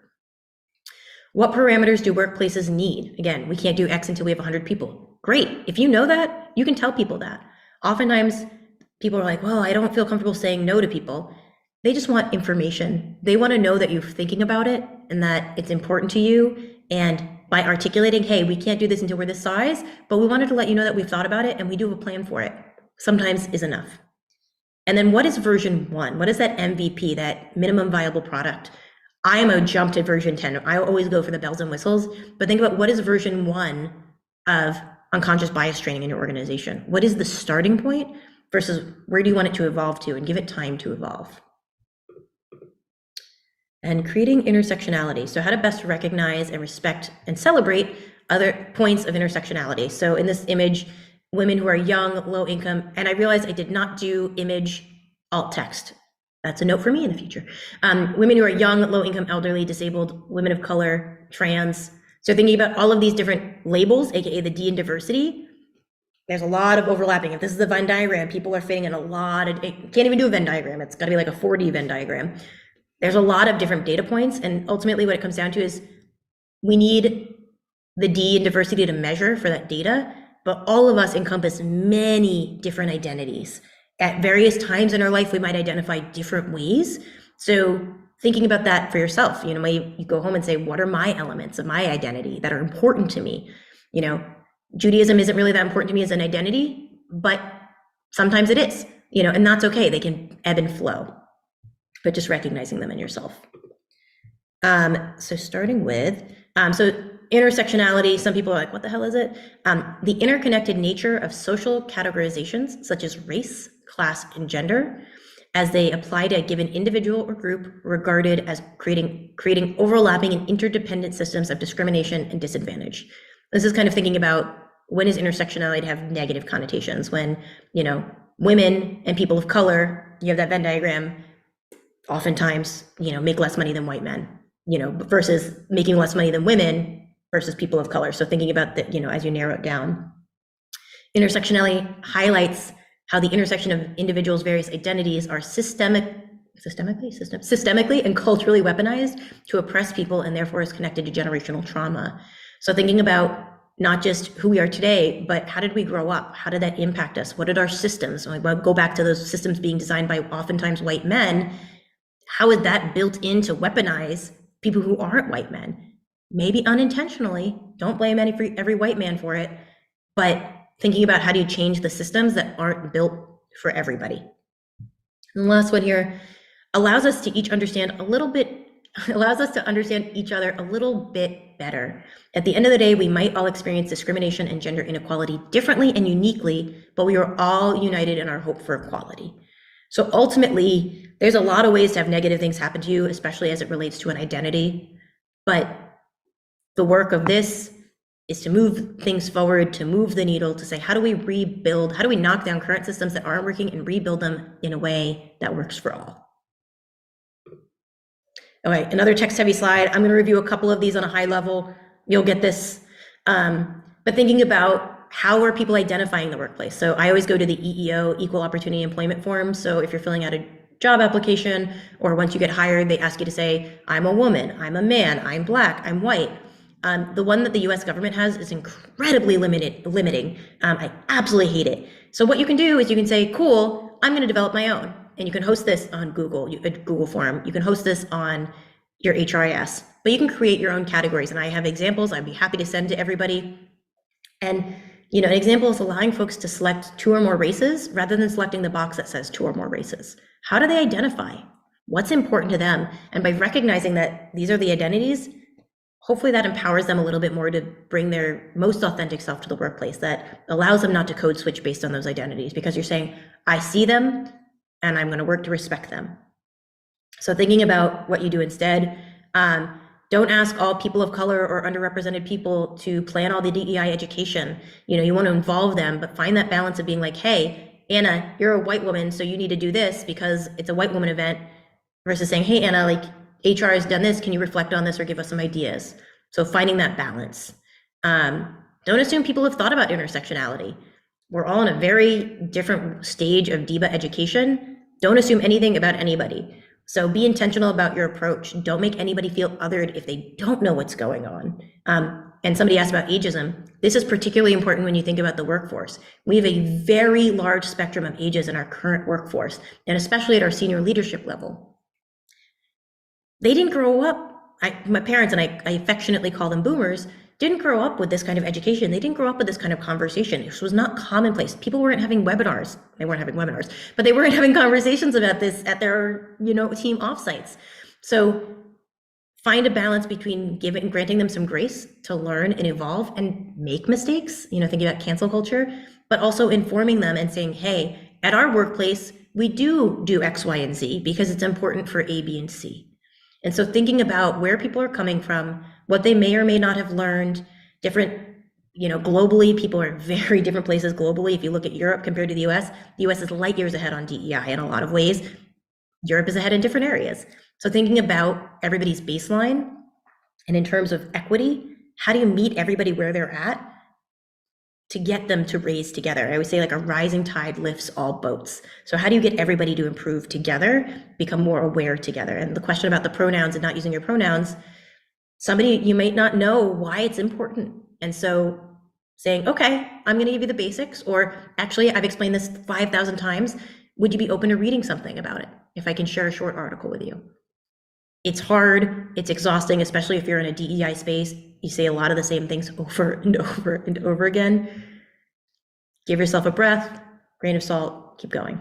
What parameters do workplaces need? Again, we can't do X until we have 100 people. Great. If you know that, you can tell people that. Oftentimes people are like, well, I don't feel comfortable saying no to people. They just want information. They want to know that you're thinking about it and that it's important to you. And by articulating, hey, we can't do this until we're this size, but we wanted to let you know that we've thought about it and we do have a plan for it, sometimes is enough. And then what is version 1? What is that MVP, that minimum viable product? I am a jump to version 10. I always go for the bells and whistles, but think about what is version 1 of unconscious bias training in your organization? What is the starting point versus where do you want it to evolve to, and give it time to evolve? And creating intersectionality. So how to best recognize and respect and celebrate other points of intersectionality. So in this image, women who are young, low income, and I realized I did not do image alt text. That's a note for me in the future. Women who are young, low income, elderly, disabled, women of color, trans. So thinking about all of these different labels, AKA the D in diversity, there's a lot of overlapping. If this is a Venn diagram, people are fitting in a lot of, can't even do a Venn diagram. It's gotta be like a 4D Venn diagram. There's a lot of different data points, and ultimately what it comes down to is we need the D in diversity to measure for that data, but all of us encompass many different identities. At various times in our life, we might identify different ways. So thinking about that for yourself, you go home and say, what are my elements of my identity that are important to me? Judaism isn't really that important to me as an identity, but sometimes it is, and that's okay. They can ebb and flow, but just recognizing them in yourself. So starting with, intersectionality, some people are like, what the hell is it? The interconnected nature of social categorizations such as race, class, and gender, as they apply to a given individual or group, regarded as creating overlapping and interdependent systems of discrimination and disadvantage. This is kind of thinking about, when is intersectionality have negative connotations? When, women and people of color, you have that Venn diagram, oftentimes, make less money than white men, versus making less money than women versus people of color. So thinking about that, as you narrow it down. Intersectionality highlights how the intersection of individuals' various identities are systemically and culturally weaponized to oppress people, and therefore is connected to generational trauma. So thinking about not just who we are today, but how did we grow up? How did that impact us? What did our systems, go back to those systems being designed by oftentimes white men, how is that built in to weaponize people who aren't white men? Maybe unintentionally, don't blame every white man for it, but thinking about how do you change the systems that aren't built for everybody. And the last one here allows us to understand each other a little bit better. At the end of the day, we might all experience discrimination and gender inequality differently and uniquely, but we are all united in our hope for equality. So ultimately, there's a lot of ways to have negative things happen to you, especially as it relates to an identity. But the work of this is to move things forward, to move the needle, to say, how do we rebuild, how do we knock down current systems that aren't working and rebuild them in a way that works for all? All right, another text-heavy slide. I'm going to review a couple of these on a high level. You'll get this. But thinking about how are people identifying the workplace? So I always go to the EEO, Equal Opportunity Employment Form. So if you're filling out a job application, or once you get hired, they ask you to say, I'm a woman, I'm a man, I'm Black, I'm white. The one that the US government has is incredibly limiting. I absolutely hate it. So what you can do is you can say, cool, I'm going to develop my own. And you can host this on Google, a Google form. You can host this on your HRIS, but you can create your own categories. And I have examples I'd be happy to send to everybody. And an example is allowing folks to select 2 or more races rather than selecting the box that says 2 or more races. How do they identify? What's important to them? And by recognizing that these are the identities, hopefully that empowers them a little bit more to bring their most authentic self to the workplace, that allows them not to code switch based on those identities, because you're saying, I see them and I'm going to work to respect them. So thinking about what you do instead, don't ask all people of color or underrepresented people to plan all the DEI education. You want to involve them, but find that balance of being like, hey, Anna, you're a white woman, so you need to do this because it's a white woman event, versus saying, hey, Anna, like HR has done this. Can you reflect on this or give us some ideas? So finding that balance. Don't assume people have thought about intersectionality. We're all in a very different stage of DEIBA education. Don't assume anything about anybody. So be intentional about your approach. Don't make anybody feel othered if they don't know what's going on. And somebody asked about ageism. This is particularly important when you think about the workforce. We have a very large spectrum of ages in our current workforce, and especially at our senior leadership level. They didn't grow up, my parents, and I affectionately call them boomers, didn't grow up with this kind of education. They didn't grow up with this kind of conversation. This was not commonplace. People weren't having webinars. They weren't having webinars, but they weren't having conversations about this at their, team offsites. So find a balance between granting them some grace to learn and evolve and make mistakes, thinking about cancel culture, but also informing them and saying, hey, at our workplace, we do X, Y, and Z because it's important for A, B, and C. And so thinking about where people are coming from, what they may or may not have learned, different, globally, people are very different places globally. If you look at Europe compared to the US is light years ahead on DEI in a lot of ways. Europe is ahead in different areas. So thinking about everybody's baseline, and in terms of equity, how do you meet everybody where they're at to get them to raise together? I always say, like, a rising tide lifts all boats. So how do you get everybody to improve together, become more aware together? And the question about the pronouns and not using your pronouns, you might not know why it's important. And so saying, okay, I'm going to give you the basics, or actually, I've explained this 5,000 times. Would you be open to reading something about it if I can share a short article with you? It's hard, it's exhausting, especially if you're in a DEI space. You say a lot of the same things over and over and over again. Give yourself a breath, grain of salt, keep going.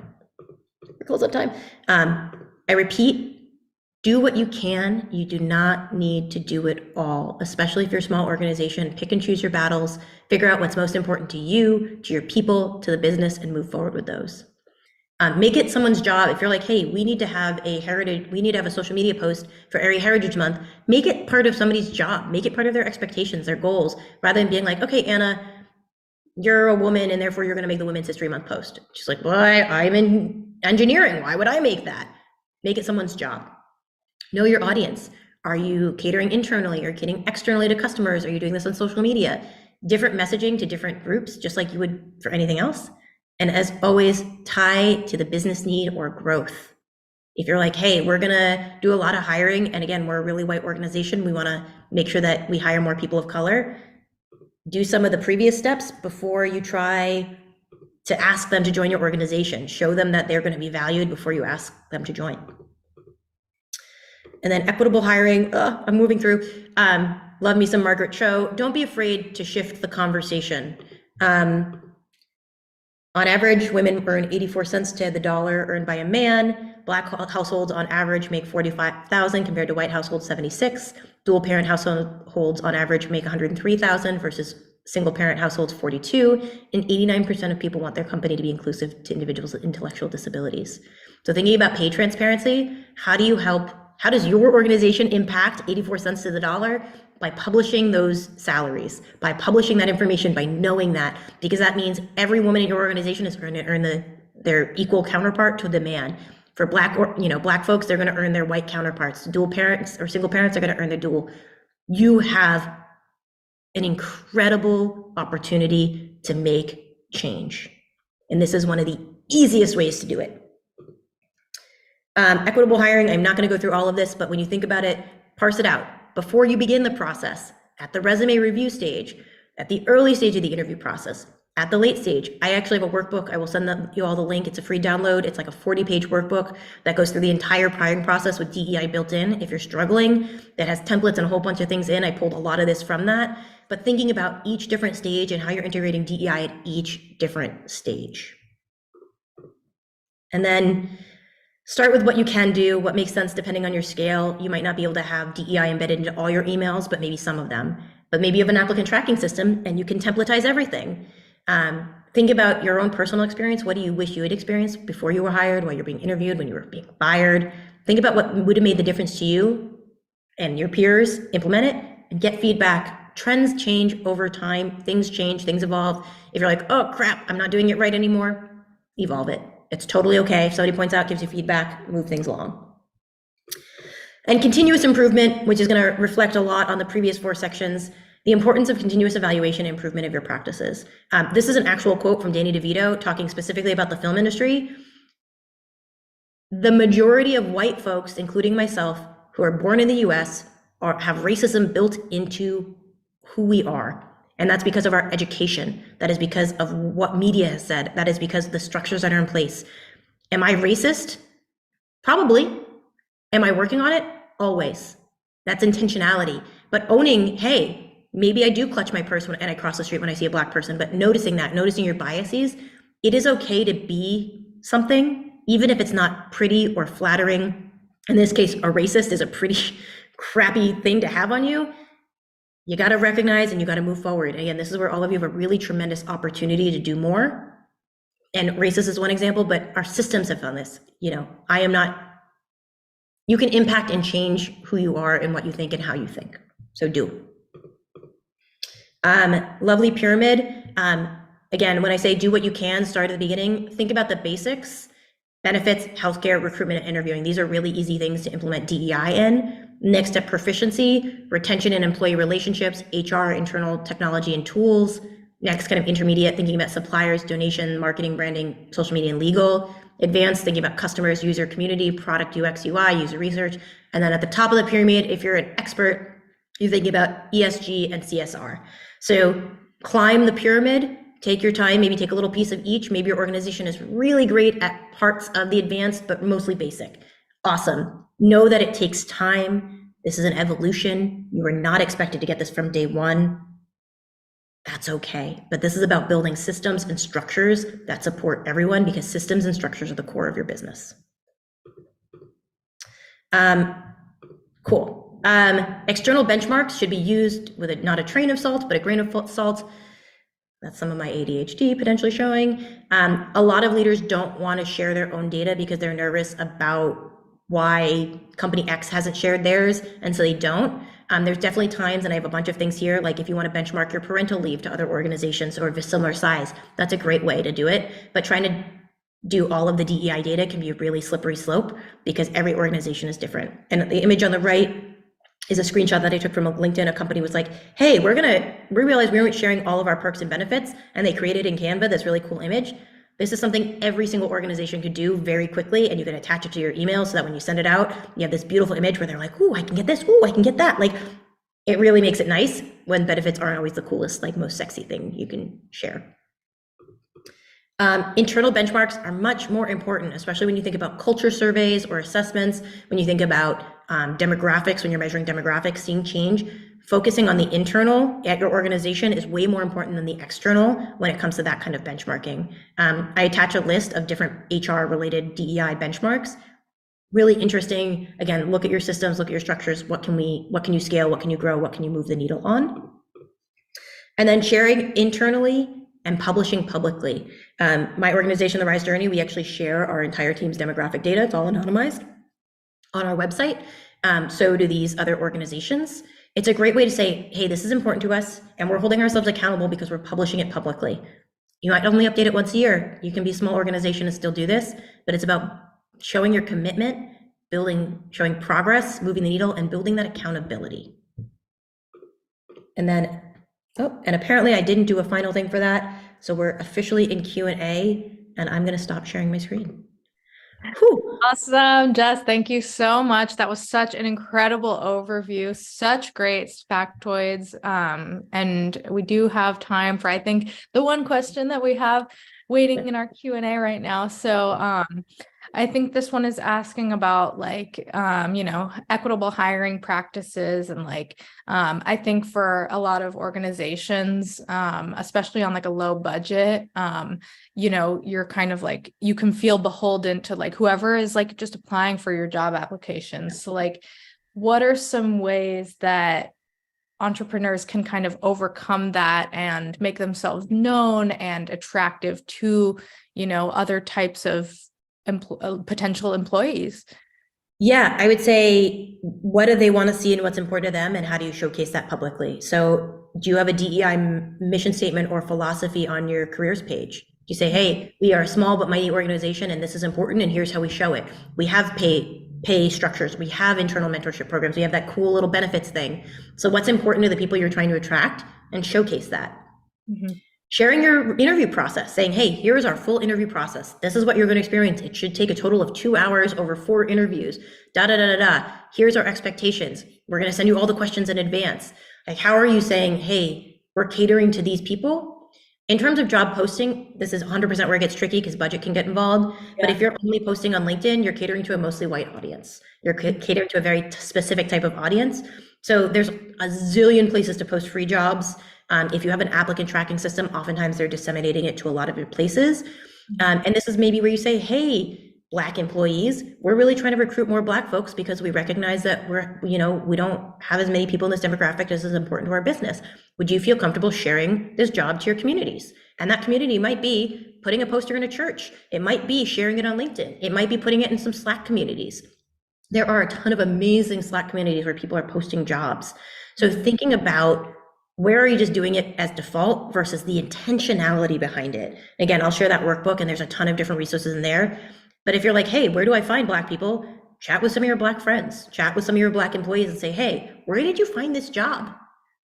We're close on time. I repeat, do what you can. You do not need to do it all, especially if you're a small organization. Pick and choose your battles, figure out what's most important to you, to your people, to the business, and move forward with those. Make it someone's job. If you're like, hey, we need to have a social media post for Area Heritage Month, make it part of somebody's job. Make it part of their expectations, their goals, rather than being like, okay, Anna, you're a woman and therefore you're going to make the Women's History Month post. She's like, well, I'm in engineering. Why would I make that? Make it someone's job. Know your audience. Are you catering internally or catering externally to customers? Are you doing this on social media? Different messaging to different groups, just like you would for anything else. And as always, tie to the business need or growth. If you're like, hey, we're gonna do a lot of hiring, and again, we're a really white organization, we wanna make sure that we hire more people of color, do some of the previous steps before you try to ask them to join your organization. Show them that they're gonna be valued before you ask them to join. And then equitable hiring, I'm moving through. Love me some Margaret Cho. Don't be afraid to shift the conversation. On average, women earn 84 cents to the dollar earned by a man. Black households on average make 45,000 compared to white households 76. Dual parent households on average make 103,000 versus single parent households 42. And 89% of people want their company to be inclusive to individuals with intellectual disabilities. So thinking about pay transparency, how does your organization impact 84 cents to the dollar? By publishing those salaries, by publishing that information, by knowing that, because that means every woman in your organization is going to earn their equal counterpart to the man. For black folks, they're going to earn their white counterparts. Dual parents or single parents are going to earn their dual. You have an incredible opportunity to make change. And this is one of the easiest ways to do it. Equitable hiring, I'm not going to go through all of this, but when you think about it, parse it out. Before you begin the process, at the resume review stage, at the early stage of the interview process, at the late stage, I actually have a workbook. I will send you all the link. It's a free download. It's like a 40-page workbook that goes through the entire hiring process with DEI built in. If you're struggling, that has templates and a whole bunch of things in. I pulled a lot of this from that. But thinking about each different stage and how you're integrating DEI at each different stage. And then start with what you can do, what makes sense depending on your scale. You might not be able to have DEI embedded into all your emails, but maybe some of them. But maybe you have an applicant tracking system and you can templatize everything. Think about your own personal experience. What do you wish you had experienced before you were hired, while you're being interviewed, when you were being fired? Think about what would have made the difference to you and your peers. Implement it and get feedback. Trends change over time. Things change, things evolve. If you're like, oh crap, I'm not doing it right anymore, evolve it. It's totally okay. If somebody points out, gives you feedback, move things along. And continuous improvement, which is going to reflect a lot on the previous 4 sections, the importance of continuous evaluation and improvement of your practices. This is an actual quote from Danny DeVito talking specifically about the film industry. The majority of white folks, including myself, who are born in the US, have racism built into who we are. And that's because of our education. That is because of what media has said. That is because of the structures that are in place. Am I racist? Probably. Am I working on it? Always. That's intentionality. But owning, hey, maybe I do clutch my purse and I cross the street when I see a black person, but noticing that, noticing your biases, it is okay to be something, even if it's not pretty or flattering. In this case, a racist is a pretty crappy thing to have on you. You got to recognize and you got to move forward. Again, this is where all of you have a really tremendous opportunity to do more. And racist is one example, but our systems have done this. You can impact and change who you are and what you think and how you think. So do. Lovely pyramid. Again, when I say do what you can, start at the beginning, think about the basics: benefits, healthcare, recruitment, and interviewing. These are really easy things to implement DEI in. Next step, proficiency, retention and employee relationships, HR, internal technology and tools. Next, kind of intermediate, thinking about suppliers, donation, marketing, branding, social media, and legal. Advanced, thinking about customers, user, community, product, UX, UI, user research. And then at the top of the pyramid, if you're an expert, you're thinking about ESG and CSR. So climb the pyramid, take your time, maybe take a little piece of each. Maybe your organization is really great at parts of the advanced, but mostly basic. Awesome. Know that it takes time. This is an evolution. You are not expected to get this from day one. That's okay. But this is about building systems and structures that support everyone, because systems and structures are the core of your business. Cool. External benchmarks should be used with not a train of salt, but a grain of salt. That's some of my ADHD potentially showing. A lot of leaders don't want to share their own data because they're nervous about why company X hasn't shared theirs, and so they don't. There's definitely times, and I have a bunch of things here, like if you want to benchmark your parental leave to other organizations or of a similar size, that's a great way to do it. But trying to do all of the DEI data can be a really slippery slope because every organization is different. And the image on the right is a screenshot that I took from a LinkedIn. A company was like, hey, we realized we weren't sharing all of our perks and benefits, and they created in Canva this really cool image. This is something every single organization could do very quickly, and you can attach it to your email so that when you send it out, you have this beautiful image where they're like, ooh, I can get this, ooh, I can get that. Like, it really makes it nice when benefits aren't always the coolest, like most sexy thing you can share. Internal benchmarks are much more important, especially when you think about culture surveys or assessments, when you think about demographics, when you're measuring demographics, seeing change. focusing on the internal at your organization is way more important than the external when it comes to that kind of benchmarking. I attach a list of different HR related DEI benchmarks. Really interesting. Again, look at your systems, look at your structures. What can you scale? What can you grow? What can you move the needle on? And then sharing internally and publishing publicly. My organization, The Rise Journey, we actually share our entire team's demographic data. It's all anonymized on our website. So do these other organizations. It's a great way to say, hey, this is important to us, and we're holding ourselves accountable because we're publishing it publicly. You might only update it once a year. You can be a small organization and still do this, but it's about showing your commitment, showing progress, moving the needle, and building that accountability. And then, and apparently I didn't do a final thing for that. So we're officially in Q&A, and I'm going to stop sharing my screen. Whew. Awesome, Jes. Thank you so much. That was such an incredible overview, such great factoids. And we do have time for, I think, the one question that we have waiting in our Q&A right now. So I think this one is asking about equitable hiring practices. And I think for a lot of organizations, especially on a low budget, you're kind of you can feel beholden to whoever is just applying for your job applications. So what are some ways that entrepreneurs can kind of overcome that and make themselves known and attractive to, other types of potential employees? Yeah, I would say, what do they want to see and what's important to them, and how do you showcase that publicly? So do you have a DEI mission statement or philosophy on your careers page? You say, hey, we are a small but mighty organization, and this is important, and here's how we show it. We have pay structures, we have internal mentorship programs, we have that cool little benefits thing. So what's important to the people you're trying to attract, and showcase that. Mm-hmm. Sharing your interview process, saying, hey, here's our full interview process. This is what you're going to experience. It should take a total of 2 hours over 4 interviews. Here's our expectations. We're going to send you all the questions in advance. How are you saying, hey, we're catering to these people? In terms of job posting, this is 100% where it gets tricky because budget can get involved. Yeah. But if you're only posting on LinkedIn, you're catering to a mostly white audience. You're catering to a very specific type of audience. So there's a zillion places to post free jobs. If you have an applicant tracking system, oftentimes they're disseminating it to a lot of your places. And this is maybe where you say, hey, Black employees, we're really trying to recruit more Black folks because we recognize that we don't have as many people in this demographic as is important to our business. Would you feel comfortable sharing this job to your communities? And that community might be putting a poster in a church. It might be sharing it on LinkedIn. It might be putting it in some Slack communities. There are a ton of amazing Slack communities where people are posting jobs. So thinking about, where are you just doing it as default versus the intentionality behind it? Again, I'll share that workbook, and there's a ton of different resources in there. But if you're like, hey, where do I find Black people? Chat with some of your Black friends, chat with some of your Black employees and say, hey, where did you find this job?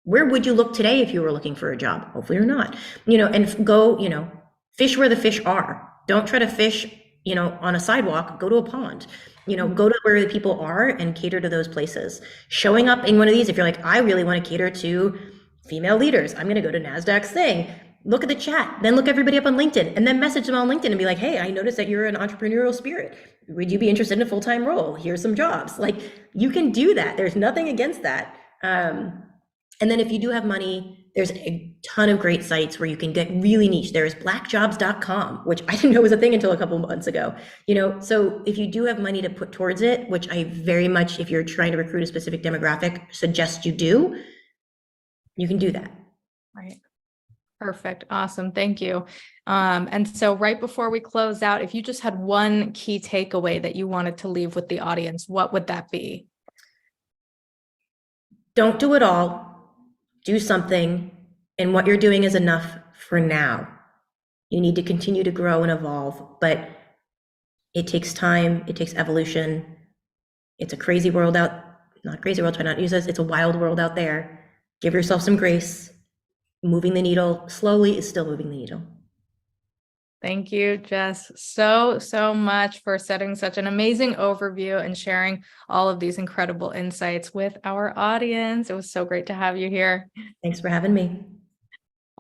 Where would you look today if you were looking for a job? Hopefully you're not, and go, fish where the fish are. Don't try to fish, on a sidewalk, go to a pond. Go to where the people are and cater to those places. Showing up in one of these, if you're like, I really want to cater to female leaders, I'm going to go to NASDAQ's thing, look at the chat, then look everybody up on LinkedIn, and then message them on LinkedIn and be like, hey, I noticed that you're an entrepreneurial spirit. Would you be interested in a full-time role? Here's some jobs. You can do that. There's nothing against that. And then if you do have money, there's a ton of great sites where you can get really niche. There's blackjobs.com, which I didn't know was a thing until a couple months ago. So if you do have money to put towards it, which I very much, if you're trying to recruit a specific demographic, suggest you do, you can do that. Right. Perfect. Awesome. Thank you. And so right before we close out, if you just had one key takeaway that you wanted to leave with the audience, what would that be? Don't do it all. Do something. And what you're doing is enough for now. You need to continue to grow and evolve, but it takes time. It takes evolution. It's a crazy world not crazy world, try not to use this. It's a wild world out there. Give yourself some grace. Moving the needle slowly is still moving the needle. Thank you, Jes, so much for setting such an amazing overview and sharing all of these incredible insights with our audience. It was so great to have you here. Thanks for having me.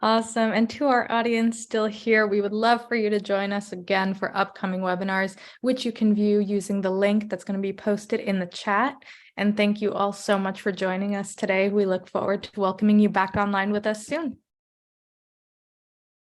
Awesome. And to our audience still here, we would love for you to join us again for upcoming webinars, which you can view using the link that's going to be posted in the chat. And thank you all so much for joining us today. We look forward to welcoming you back online with us soon.